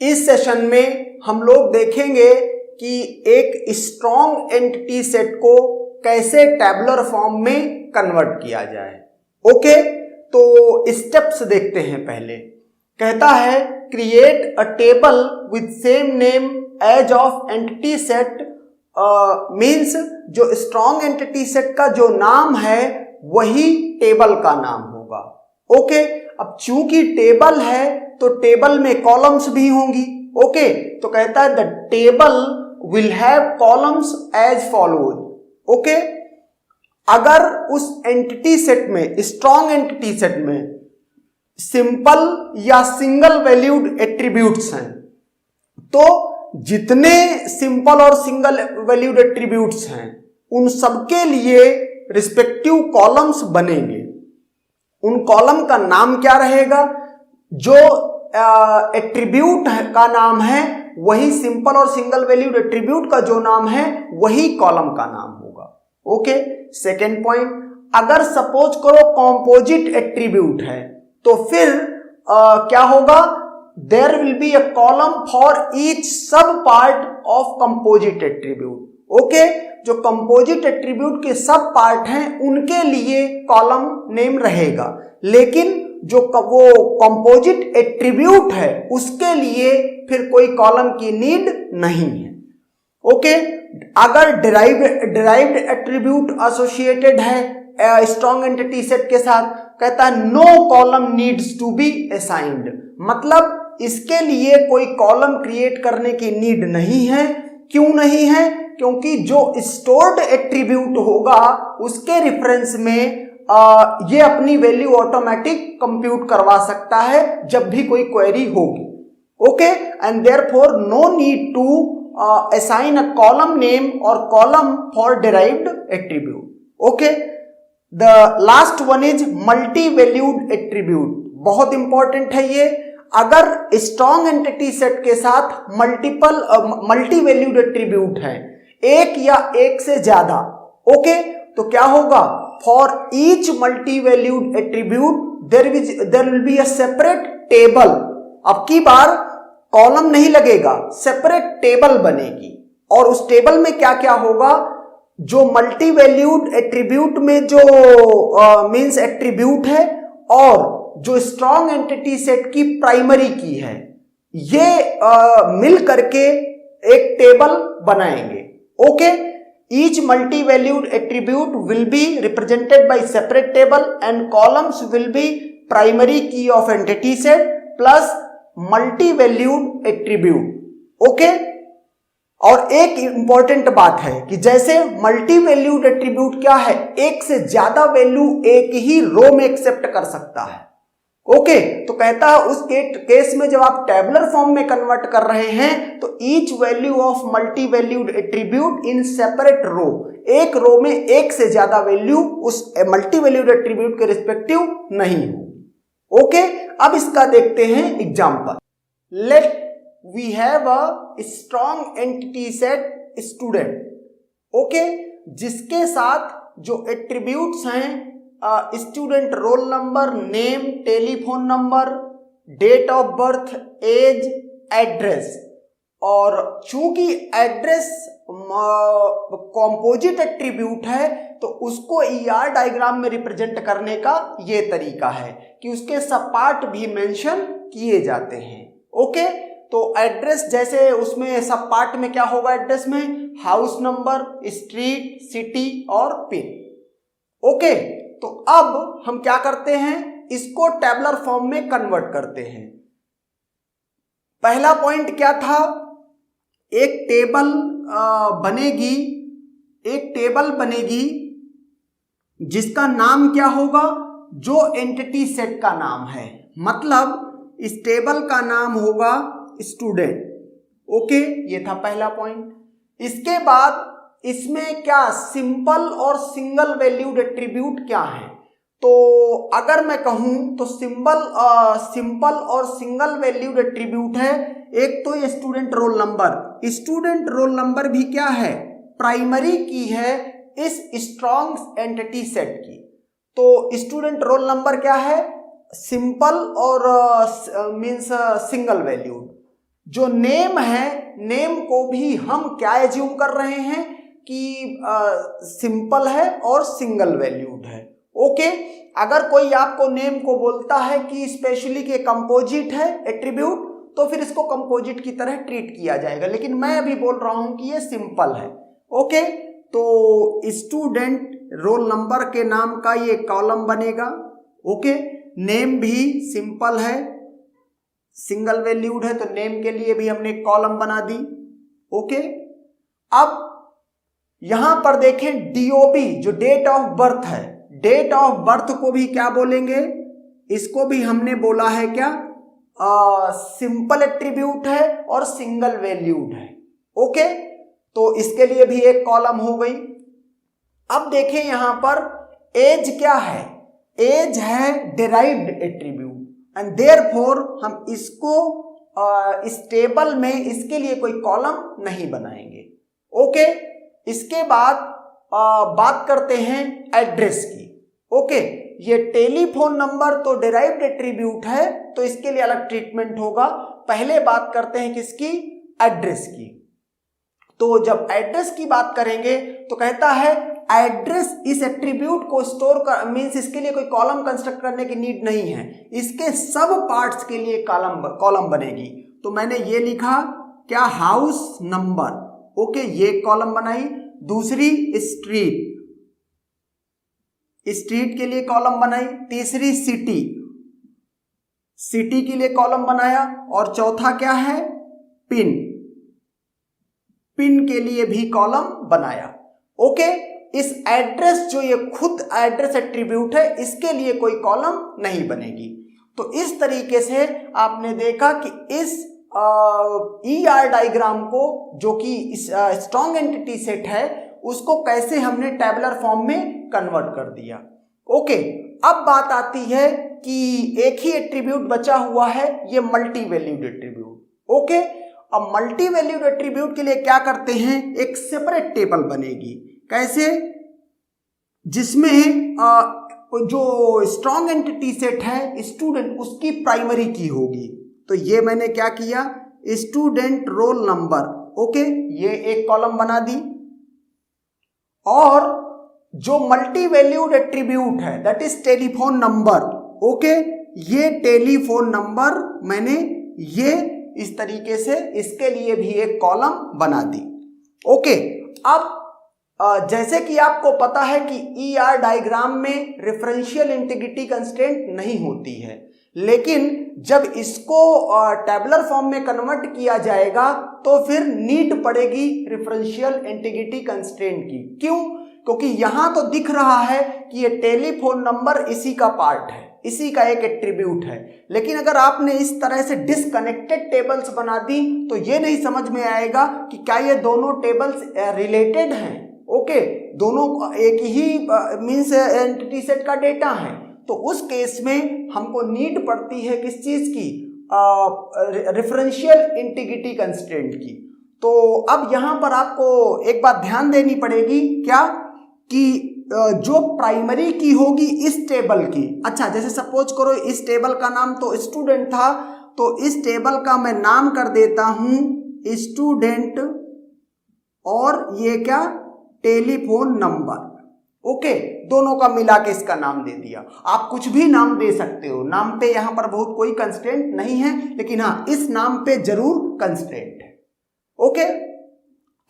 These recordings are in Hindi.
इस सेशन में हम लोग देखेंगे कि एक स्ट्रॉन्ग एंटिटी सेट को कैसे टैबुलर फॉर्म में कन्वर्ट किया जाए। ओके, तो स्टेप्स देखते हैं। पहले कहता है create a table with same name as of entity set, means जो स्ट्रॉन्ग एंटिटी सेट का जो नाम है वही टेबल का नाम होगा। ओके, अब चूंकि टेबल है तो टेबल में कॉलम्स भी होंगी। ओके, तो कहता है the table will have columns as follows. Okay, अगर उस एंटिटी सेट में, स्ट्रॉन्ग एंटिटी सेट में सिंपल या सिंगल वैल्यूड एट्रीब्यूट्स हैं तो जितने सिंपल और सिंगल वैल्यूड एट्रीब्यूट्स हैं उन सबके लिए रिस्पेक्टिव कॉलम्स बनेंगे। उन कॉलम का नाम क्या रहेगा? जो एट्रीब्यूट का नाम है वही सिंपल और सिंगल वैल्यूड एट्रीब्यूट का जो नाम है वही कॉलम का नाम होगा। ओके, सेकेंड पॉइंट, अगर सपोज करो कंपोजिट एट्रीब्यूट है तो फिर क्या होगा? There will be a column for each sub part of composite attribute. Okay, जो कंपोजिट एट्रीब्यूट के सब पार्ट हैं उनके लिए कॉलम नेम रहेगा, लेकिन जो वो कंपोजिट एट्रीब्यूट है उसके लिए फिर कोई कॉलम की नीड नहीं है। ओके, अगर डिराइव्ड एट्रीब्यूट एसोसिएटेड है स्ट्रॉन्ग एंटिटी सेट के साथ, कहता है no column needs to be assigned, मतलब इसके लिए कोई कॉलम क्रिएट करने की नीड नहीं है। क्यों नहीं है? क्योंकि जो स्टोर्ड एट्रीब्यूट होगा उसके रेफरेंस में ये अपनी वैल्यू ऑटोमेटिक कंप्यूट करवा सकता है जब भी कोई क्वेरी होगी। Okay, and therefore no need to assign a column name or column for derived attribute. Okay, the last one is multi-valued attribute. बहुत इंपॉर्टेंट है ये। अगर स्ट्रॉन्ग एंटिटी सेट के साथ मल्टी वैल्यूड एट्रीब्यूट है, एक या एक से ज्यादा, ओके, तो क्या होगा? For each multi valued attribute there will be a separate table. अब की बार कॉलम नहीं लगेगा, सेपरेट टेबल बनेगी, और उस टेबल में क्या क्या होगा? जो मल्टी वैल्यूड एट्रीब्यूट में जो मींस एट्रीब्यूट है और जो स्ट्रॉन्ग एंटिटी सेट की प्राइमरी की है, ये मिल करके एक टेबल बनाएंगे। Okay, each multi valued attribute will be represented by separate table and columns will be primary key of entity set plus multi valued attribute. Okay, और एक इंपॉर्टेंट बात है कि जैसे मल्टी वैल्यूड एट्रीब्यूट क्या है? एक से ज्यादा वैल्यू एक ही रो में एक्सेप्ट कर सकता है। ओके, तो कहता है उस केस में जब आप टेबुलर फॉर्म में कन्वर्ट कर रहे हैं तो each value of multi valued attribute in separate row, एक रो में एक से ज्यादा वैल्यू उस मल्टी वैल्यूड एट्रीब्यूट के रिस्पेक्टिव नहीं हो। ओके, अब इसका देखते हैं example. Let we have a strong entity set student. Okay, जिसके साथ जो एट्रीब्यूट्स हैं student roll number, name, telephone number, date of birth, age, address, और चूंकि एड्रेस कंपोजिट एट्रीब्यूट है तो उसको ईआर डायग्राम में रिप्रेजेंट करने का ये तरीका है कि उसके सब पार्ट भी मेंशन किए जाते हैं। ओके, तो एड्रेस जैसे उसमें सब पार्ट में क्या होगा? एड्रेस में हाउस नंबर, स्ट्रीट, सिटी और पिन। ओके, तो अब हम क्या करते हैं? इसको टेबुलर फॉर्म में कन्वर्ट करते हैं। पहला पॉइंट क्या था? एक टेबल बनेगी जिसका नाम क्या होगा? जो एंटिटी सेट का नाम है, मतलब इस टेबल का नाम होगा स्टूडेंट। ओके, ये था पहला पॉइंट। इसके बाद इसमें क्या सिंपल और सिंगल वैल्यूड एट्रीब्यूट क्या है? तो अगर मैं कहूं तो सिंपल और सिंगल वैल्यूड एट्रीब्यूट है। एक तो ये student roll number, student roll number भी क्या है? प्राइमरी की है इस स्ट्रॉन्ग एंटिटी सेट की। तो स्टूडेंट रोल नंबर क्या है? सिंपल और मींस सिंगल वैल्यूड। जो नेम है, नेम को भी हम क्या एज्यूम कर रहे हैं कि सिंपल है और सिंगल वैल्यूड है। ओके, अगर कोई आपको नेम को बोलता है कि स्पेशली के कंपोजिट है एट्रीब्यूट, तो फिर इसको कंपोजिट की तरह ट्रीट किया जाएगा, लेकिन मैं अभी बोल रहा हूं कि ये सिंपल है। ओके, तो स्टूडेंट रोल नंबर के नाम का ये कॉलम बनेगा। ओके, नेम भी सिंपल है, सिंगल वैल्यूड है, तो नेम के लिए भी हमने कॉलम बना दी। ओके, अब यहां पर देखें डीओबी जो डेट ऑफ बर्थ है, डेट ऑफ बर्थ को भी क्या बोलेंगे, इसको भी हमने बोला है क्या, सिंपल एट्रीब्यूट है और सिंगल वैल्यूड है। ओके, तो इसके लिए भी एक कॉलम हो गई। अब देखें यहां पर एज क्या है, एज है डिराइव्ड एट्रीब्यूट एंड देयरफॉर हम इसको इस टेबल में इसके लिए कोई कॉलम नहीं बनाएंगे। ओके, इसके बाद बात करते हैं एड्रेस की। ओके, ये टेलीफोन नंबर तो डिराइव्ड एट्रीब्यूट है, तो इसके लिए अलग ट्रीटमेंट होगा। पहले बात करते हैं किसकी, एड्रेस की। तो जब एड्रेस की बात करेंगे तो कहता है एड्रेस इस एट्रीब्यूट को स्टोर कर, मींस इसके लिए कोई कॉलम कंस्ट्रक्ट करने की नीड नहीं है, इसके सब पार्ट्स के लिए कॉलम बनेगी। तो मैंने ये लिखा क्या, हाउस नंबर। ओके, ये कॉलम बनाई। दूसरी स्ट्रीट, स्ट्रीट के लिए कॉलम बनाई। तीसरी सिटी, सिटी के लिए कॉलम बनाया। और चौथा क्या है, पिन, पिन के लिए भी कॉलम बनाया। ओके, इस एड्रेस जो ये खुद एड्रेस एट्रीब्यूट है, इसके लिए कोई कॉलम नहीं बनेगी। तो इस तरीके से आपने देखा कि इस ER डायग्राम को, जो कि स्ट्रॉन्ग एंटिटी सेट है, उसको कैसे हमने टेबुलर फॉर्म में कन्वर्ट कर दिया। ओके, अब बात आती है कि एक ही एट्रीब्यूट बचा हुआ है, ये मल्टी वैल्यूड एट्रीब्यूट। ओके, अब मल्टी वैल्यूड एट्रीब्यूट के लिए क्या करते हैं, एक सेपरेट टेबल बनेगी। कैसे, जिसमें जो स्ट्रॉन्ग एंटिटी सेट है स्टूडेंट, उसकी प्राइमरी की होगी। तो ये मैंने क्या किया, स्टूडेंट रोल नंबर। ओके, ये एक कॉलम बना दी। और जो मल्टी वैल्यूड एट्रीब्यूट है that is telephone number. Okay, ये टेलीफोन नंबर मैंने ये इस तरीके से इसके लिए भी एक कॉलम बना दी। ओके, अब जैसे कि आपको पता है कि ER डायग्राम में रेफरेंशियल इंटीग्रिटी कंस्ट्रेंट नहीं होती है, लेकिन जब इसको टेबुलर फॉर्म में कन्वर्ट किया जाएगा तो फिर नीड पड़ेगी रेफरेंशियल इंटीग्रिटी कंस्ट्रेंट की। क्यों? क्योंकि यहां तो दिख रहा है कि ये टेलीफोन नंबर इसी का पार्ट है, इसी का एक एट्रीब्यूट है, लेकिन अगर आपने इस तरह से डिसकनेक्टेड टेबल्स बना दी तो ये नहीं समझ में आएगा कि क्या ये दोनों टेबल्स रिलेटेड हैं। ओके, दोनों एक ही मींस एंटिटी सेट का डेटा है। तो उस केस में हमको नीड पड़ती है किस चीज की, रेफरेंशियल इंटीग्रिटी कंस्ट्रेंट की। तो अब यहां पर आपको एक बात ध्यान देनी पड़ेगी, क्या कि जो प्राइमरी की होगी इस टेबल की, अच्छा जैसे सपोज करो इस टेबल का नाम तो स्टूडेंट था, तो इस टेबल का मैं नाम कर देता हूं स्टूडेंट, और ये क्या, टेलीफोन नंबर। ओके, दोनों का मिला के इसका नाम दे दिया। आप कुछ भी नाम दे सकते हो, नाम पे यहां पर बहुत कोई कंस्ट्रेंट नहीं है, लेकिन हाँ इस नाम पे जरूर कंस्ट्रेंट है। ओके,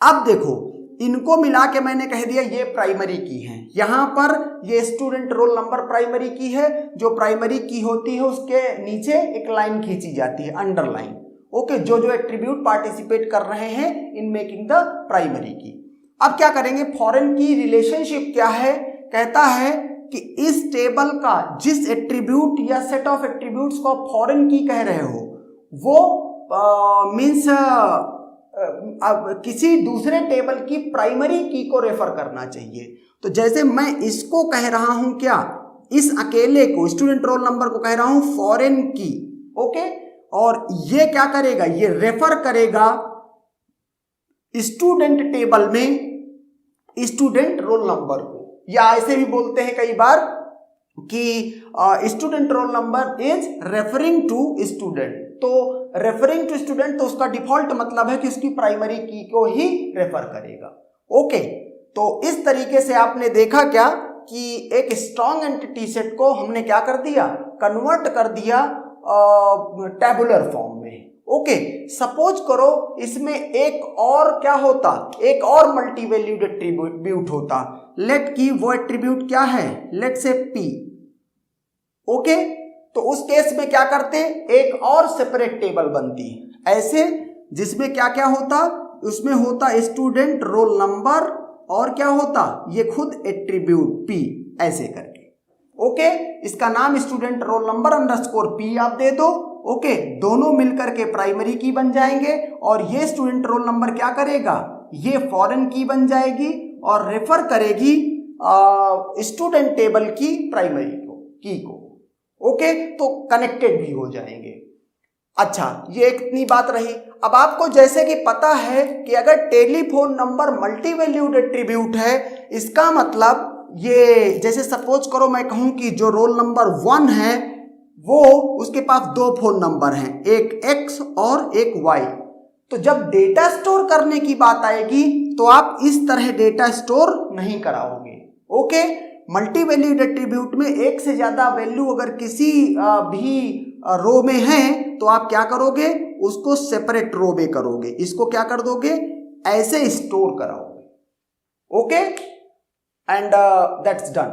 अब देखो इनको मिला के मैंने कह दिया ये प्राइमरी की है। यहां पर ये student roll number primary key है, जो प्राइमरी की होती है उसके नीचे एक लाइन खींची जाती है, अंडरलाइन। ओके, जो जो एट्रीब्यूट पार्टिसिपेट कर रहे हैं इन मेकिंग द प्राइमरी की। अब क्या करेंगे, फॉरेन की रिलेशनशिप क्या है, कहता है कि इस टेबल का जिस एट्रीब्यूट या सेट ऑफ एट्रीब्यूट्स को फॉरेन की कह रहे हो वो मींस किसी दूसरे टेबल की प्राइमरी की को रेफर करना चाहिए। तो जैसे मैं इसको कह रहा हूं क्या, इस अकेले को स्टूडेंट रोल नंबर को कह रहा हूं फॉरेन की। ओके, और ये क्या करेगा, ये रेफर करेगा स्टूडेंट टेबल में स्टूडेंट रोल नंबर को, या ऐसे भी बोलते हैं कई बार कि student roll number is referring to student. तो रेफरिंग टू स्टूडेंट तो उसका डिफॉल्ट मतलब है कि उसकी प्राइमरी की को ही रेफर करेगा। ओके, तो इस तरीके से आपने देखा क्या कि एक स्ट्रॉन्ग एंटिटी सेट को हमने क्या कर दिया, कन्वर्ट कर दिया टेबुलर फॉर्म में। ओके, सपोज करो इसमें एक और क्या होता, एक और मल्टी वैल्यूड एट्रीब्यूट होता, लेट की वो एट्रीब्यूट क्या है, लेट से P। ओके, तो उस केस में क्या करते, एक और सेपरेट टेबल बनती ऐसे, जिसमें क्या क्या होता, उसमें होता स्टूडेंट रोल नंबर और क्या होता, ये खुद एट्रीब्यूट P ऐसे करके। ओके, इसका नाम student roll number underscore P आप दे दो। ओके, दोनों मिलकर के प्राइमरी की बन जाएंगे और ये स्टूडेंट रोल नंबर क्या करेगा, ये फॉरेन की बन जाएगी और रेफर करेगी स्टूडेंट टेबल की प्राइमरी की को। ओके, तो कनेक्टेड भी हो जाएंगे। अच्छा, ये इतनी बात रही। अब आपको जैसे कि पता है कि अगर telephone number multi valued attribute है, इसका मतलब ये जैसे सपोज करो मैं कहूं कि जो रोल नंबर 1 है वो उसके पास 2 फोन नंबर हैं, एक X और एक Y। तो जब डेटा स्टोर करने की बात आएगी तो आप इस तरह डेटा स्टोर नहीं कराओगे। ओके, मल्टी वैल्यूड एट्रीब्यूट में एक से ज्यादा वैल्यू अगर किसी भी रो में है तो आप क्या करोगे, उसको सेपरेट रो में करोगे, इसको क्या कर दोगे, ऐसे स्टोर कराओगे। Okay, and that's done.